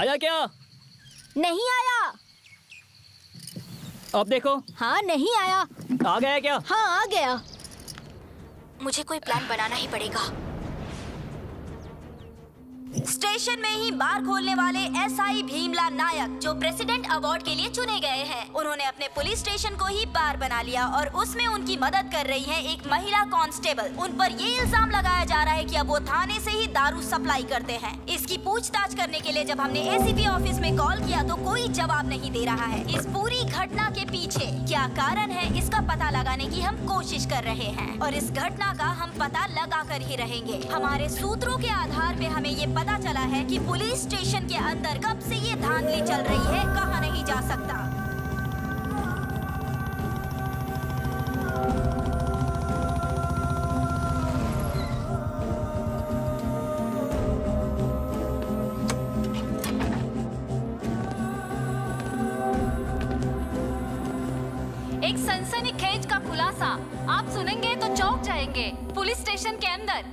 आया क्या? नहीं आया। अब देखो। हाँ नहीं आया। आ गया क्या? हाँ आ गया। मुझे कोई प्लान बनाना ही पड़ेगा। स्टेशन में ही बार खोलने वाले एसआई भीमला नायक जो प्रेसिडेंट अवार्ड के लिए चुने गए हैं, उन्होंने अपने पुलिस स्टेशन को ही बार बना लिया और उसमें उनकी मदद कर रही है एक महिला कांस्टेबल। उन पर ये इल्जाम लगाया जा रहा है कि अब वो थाने से ही दारू सप्लाई करते हैं। इसकी पूछताछ करने के लिए जब हमने एसीपी ऑफिस में कॉल किया तो कोई जवाब नहीं दे रहा है। इस पूरी घटना के पीछे क्या कारण है, इसका पता लगाने की हम कोशिश कर रहे हैं और इस घटना का हम पता लगा कर ही रहेंगे। हमारे सूत्रों के आधार पे हमें ये पता चला है कि पुलिस स्टेशन के अंदर कब से ये धांधली चल रही है, कहाँ नहीं जा सकता। एक सनसनीखेज का खुलासा आप सुनेंगे तो चौंक जाएंगे। पुलिस स्टेशन के अंदर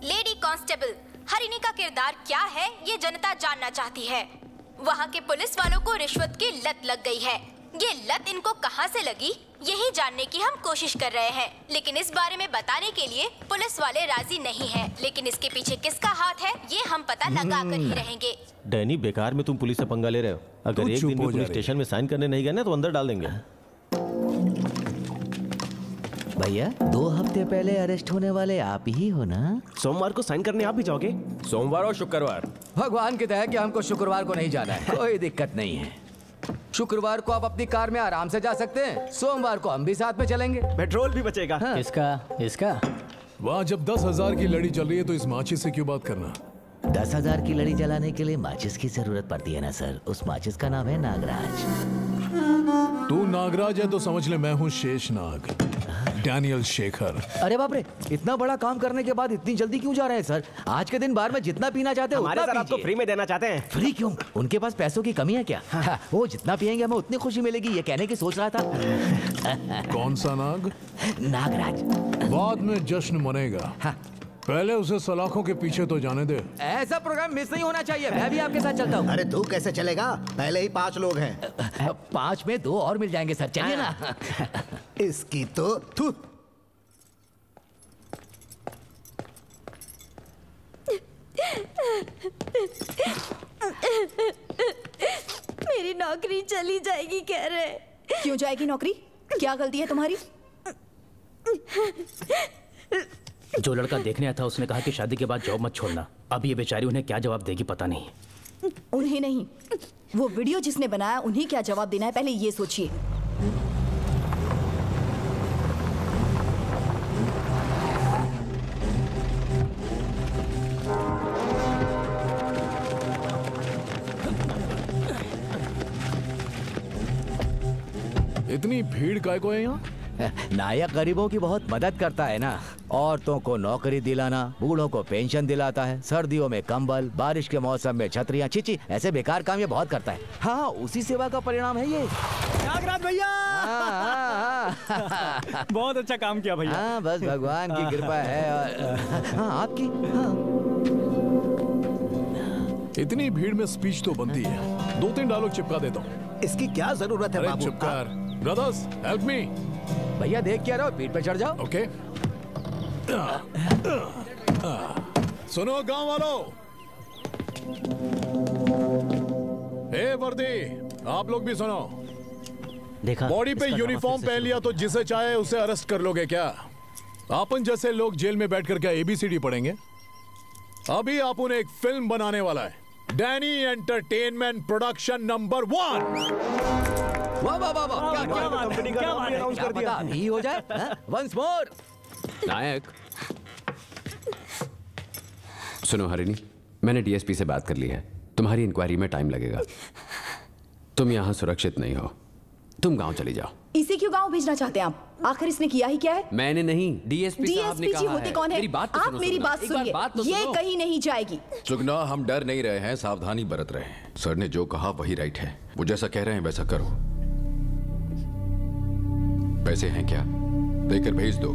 लेडी कांस्टेबल हरिणी का किरदार क्या है, ये जनता जानना चाहती है। वहाँ के पुलिस वालों को रिश्वत की लत लग गई है। ये लत इनको कहाँ से लगी, यही जानने की हम कोशिश कर रहे हैं, लेकिन इस बारे में बताने के लिए पुलिस वाले राजी नहीं हैं। लेकिन इसके पीछे किसका हाथ है, ये हम पता लगा कर ही रहेंगे। डैनी, बेकार में तुम पुलिस से पंगा ले रहे हो। अगर एक दिन भी पुलिस स्टेशन में साइन करने नहीं गए ना तो अंदर डाल देंगे। भैया 2 हफ्ते पहले अरेस्ट होने वाले आप ही हो ना? सोमवार को साइन करने आप भी जाओगे? सोमवार और शुक्रवार। भगवान की दया कि हमको शुक्रवार को नहीं जाना है। कोई दिक्कत नहीं है। शुक्रवार को आप अपनी कार में आराम से जा सकते हैं। सोमवार को हम भी साथ में चलेंगे, पेट्रोल भी बचेगा। हाँ। इसका वहाँ जब 10,000 की लड़ी चल रही है तो इस माचिस से क्यों बात करना? 10,000 की लड़ी जलाने के लिए माचिस की जरूरत पड़ती है ना सर। उस माचिस का नाम है नागराज। तू नागराज है तो समझ ले मैं हूँ शेषनाग, डैनियल शेखर। अरे बाप रे, इतना बड़ा काम करने के बाद इतनी जल्दी क्यों जा रहे हैं सर? आज के दिन बार में जितना पीना चाहते हैं हमारे सर आपको फ्री में देना चाहते हैं। फ्री क्यों? उनके पास पैसों की कमी है क्या? हाँ। वो जितना पियेंगे हमें उतनी खुशी मिलेगी, ये कहने की सोच रहा था। कौन सा नाग? नागराज। बाद में जश्न मनेगा। हाँ। पहले उसे सलाखों के पीछे तो जाने दे। ऐसा प्रोग्राम मिस नहीं होना चाहिए। मैं भी आपके साथ चलता हूँ। अरे तू कैसे चलेगा? पहले ही 5 लोग हैं। 5 में 2 और मिल जाएंगे सर, चलिए ना। इसकी तो थू। मेरी नौकरी चली जाएगी कह रहे। क्यों जाएगी नौकरी? क्या गलती है तुम्हारी? जो लड़का देखने आया था उसने कहा कि शादी के बाद जॉब मत छोड़ना। अब ये बेचारी उन्हें क्या जवाब देगी पता नहीं। उन्हें नहीं, वो वीडियो जिसने बनाया उन्हें क्या जवाब देना है, पहले ये सोचिए। इतनी भीड़ काय को है यहाँ? नायक गरीबों की बहुत मदद करता है ना। औरतों को नौकरी दिलाना, बूढ़ों को पेंशन दिलाता है, सर्दियों में कंबल, बारिश के मौसम में छतरियाँ। चिची, ऐसे बेकार काम ये बहुत करता है। हाँ, उसी सेवा का परिणाम है ये। नागराज भैया बहुत अच्छा काम किया भैया। हाँ, बस भगवान की कृपा है। और हाँ, आपकी। हाँ। इतनी भीड़ में स्पीच तो बनती है। 2-3 डायलॉग चिपका देता हूँ। इसकी क्या जरूरत है बाबू? चिपकार। Brothers help me. भैया देख क्या रहो, पीठ पे चढ़ जाओ। ओके। सुनो गांव वालों, हे वर्दी, आप लोग भी सुनो। देखा, बॉडी पे यूनिफॉर्म पहन लिया तो जिसे चाहे उसे अरेस्ट कर लोगे क्या? अपन जैसे लोग जेल में बैठकर क्या ABCD पढ़ेंगे? अभी आप उन्हें एक फिल्म बनाने वाला है। Danny entertainment production number 1। वाह वाह वाह वाह, क्या बात है, क्या बात है, अनाउंस कर दिया। अभी हो जाए। Once more. नायक सुनो हरिणी, मैंने DSP से बात कर ली है। तुम्हारी इंक्वायरी में टाइम लगेगा। तुम यहाँ सुरक्षित नहीं हो, तुम गांव चली जाओ। इसे क्यों गांव भेजना चाहते हैं आप? आखिर इसने किया ही क्या है? मैंने नहीं, DSP साहब ने कहा जी होते है। कौन है? मेरी बात तो आप सुनो, मेरी सुनो। बात एक बार सुनिए, बात तो ये सुनो। कहीं नहीं जाएगी। सुगना, हम डर नहीं रहे हैं, सावधानी बरत रहे हैं। सर ने जो कहा वही राइट है। वो जैसा कह रहे हैं वैसा करो। पैसे हैं क्या? देकर भेज दो।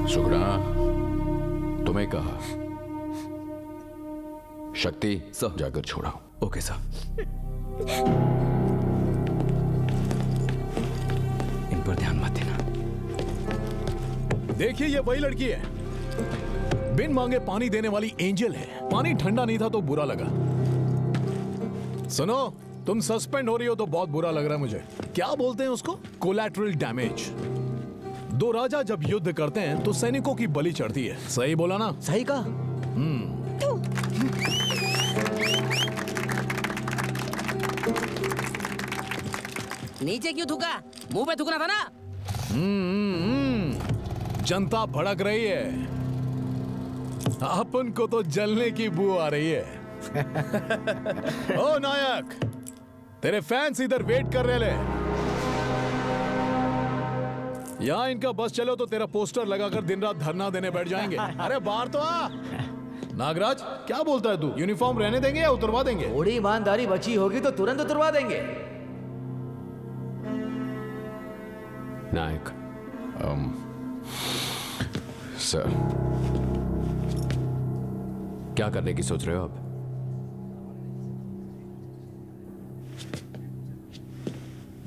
सुगना, तुम्हें कहा शक्ति सर जाकर छोड़ा। Okay sir. इन पर ध्यान मत देना। देखिए ये वही लड़की है, बिन मांगे पानी देने वाली एंजल है। पानी ठंडा नहीं था तो बुरा लगा। सुनो, तुम सस्पेंड हो रही हो तो बहुत बुरा लग रहा है मुझे। क्या बोलते हैं उसको? Collateral damage. दो राजा जब युद्ध करते हैं तो सैनिकों की बलि चढ़ती है। सही बोला ना? सही कहा। नीचे क्यों थूका? मुंह पे थूकना था ना। जनता भड़क रही है, अपन को तो जलने की बू आ रही है। ओ नायक, तेरे फैंस इधर वेट कर रहे ले। यहाँ इनका बस चलो तो तेरा पोस्टर लगाकर दिन रात धरना देने बैठ जाएंगे। अरे बाहर तो आ। नागराज, क्या बोलता है तू? यूनिफॉर्म रहने देंगे या उतरवा देंगे? थोड़ी ईमानदारी बची होगी तो तुरंत उतरवा देंगे। नायक, सर क्या करने की सोच रहे हो आप?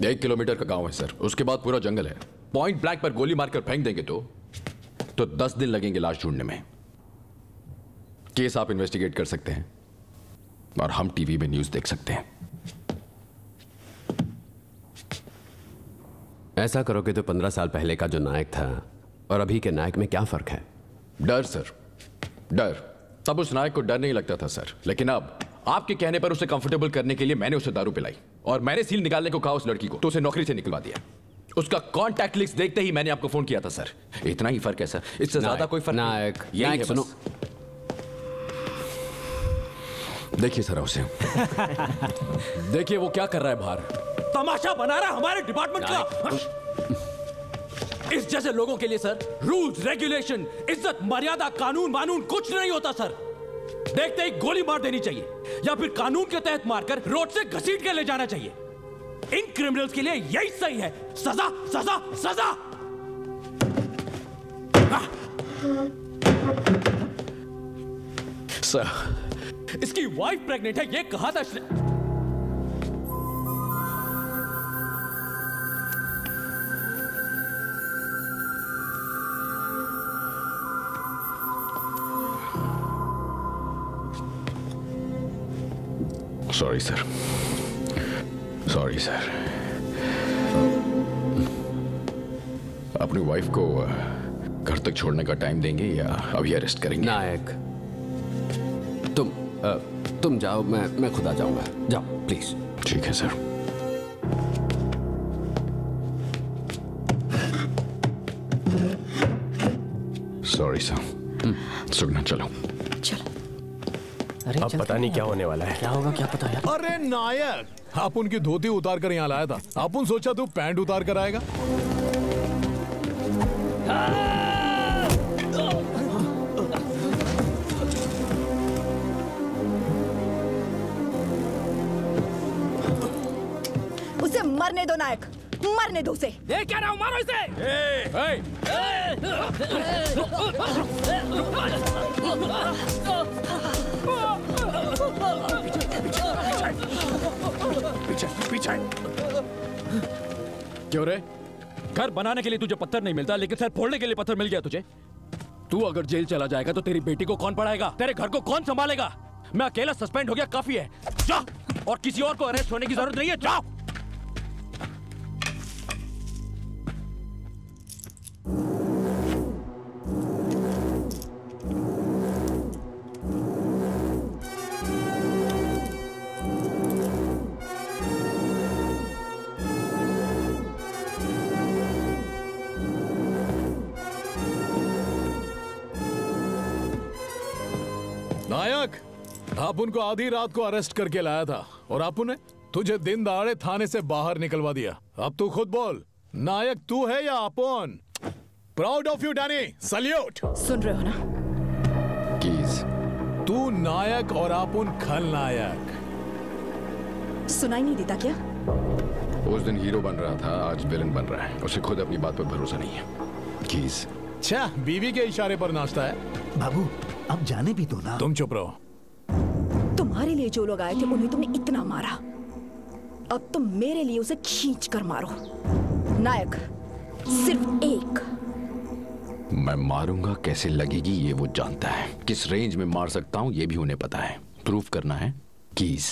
एक किलोमीटर का गांव है सर, उसके बाद पूरा जंगल है। पॉइंट ब्लैंक पर गोली मारकर फेंक देंगे तो 10 दिन लगेंगे लाश ढूंढने में। केस आप इन्वेस्टिगेट कर सकते हैं और हम टीवी में न्यूज देख सकते हैं। ऐसा करोगे तो 15 साल पहले का जो नायक था और अभी के नायक में क्या फर्क है? डर सर, डर। तब उस नायक को डर नहीं लगता था सर, लेकिन अब आपके कहने पर उसे कंफर्टेबल करने के लिए मैंने उसे दारू पिलाई और मैंने सील निकालने को कहा उस लड़की को, तो उसे नौकरी से निकलवा दिया। उसका कांटेक्ट लिस्ट देखते ही मैंने आपको फोन किया था सर। इतना ही फर्क है सर, इससे ज्यादा कोई फर्क नायक, नहीं। नायक सुनो। देखिए सर उसे देखिए वो क्या कर रहा है बाहर, तमाशा बना रहा है हमारे डिपार्टमेंट का। इस जैसे लोगों के लिए सर रूल्स, रेगुलेशन, इज्जत, मर्यादा, कानून वानून कुछ नहीं होता सर। देखते ही गोली मार देनी चाहिए या फिर कानून के तहत मारकर रोड से घसीट के ले जाना चाहिए। इन क्रिमिनल्स के लिए यही सही है। सजा सजा सजा। सर इसकी वाइफ प्रेग्नेंट है, ये कहा था इसने। Sorry sir, sorry sir. अपनी वाइफ को घर तक छोड़ने का टाइम देंगे या अभी अरेस्ट करेंगे? नायक, तुम जाओ, मैं खुद आ जाऊंगा। जाओ प्लीज। ठीक है सर। Sorry sir. सुगना चलो। अब पता नहीं क्या होने वाला है। क्या होगा क्या पता यार। अरे नायक, आप उनकी धोती उतार कर यहाँ लाया था। अपन सोचा तू पैंट उतार कर आएगा। उसे मरने दो नायक, मरने दो उसे। ये क्या रहा हूं, मारो इसे। पीछे क्यों रे? घर बनाने के लिए तुझे पत्थर नहीं मिलता, लेकिन सर फोड़ने के लिए पत्थर मिल गया तुझे। तू अगर जेल चला जाएगा तो तेरी बेटी को कौन पढ़ाएगा? तेरे घर को कौन संभालेगा? मैं अकेला सस्पेंड हो गया, काफी है। जा, और किसी और को अरेस्ट होने की जरूरत नहीं है। जाओ। नायक, आप उनको आधी रात को अरेस्ट करके लाया था और आप उन्हें तुझे दिन दहाड़े थाने से बाहर निकलवा दिया। अब तू खुद बोल, नायक तू है या अपोन? Proud of you Danny, salute. सुन रहे हो ना? कीज। तू नायक और अपोन खलनायक। सुनाई नहीं देता क्या? उस दिन हीरो बन रहा था, आज विलन बन रहा है। उसे खुद अपनी बात पर भरोसा नहीं है। कीज। अच्छा, बीवी के इशारे पर नाचता है। बाबू अब जाने भी दो ना। तुम चुप रहो। तुम्हारे लिए जो लोग आए थे उन्हें तुमने इतना मारा, अब तुम मेरे लिए उसे खींच कर मारो। नायक, सिर्फ एक। मैं मारूंगा कैसे लगेगी ये वो जानता है, किस रेंज में मार सकता हूं ये भी उन्हें पता है। प्रूफ करना है कीज।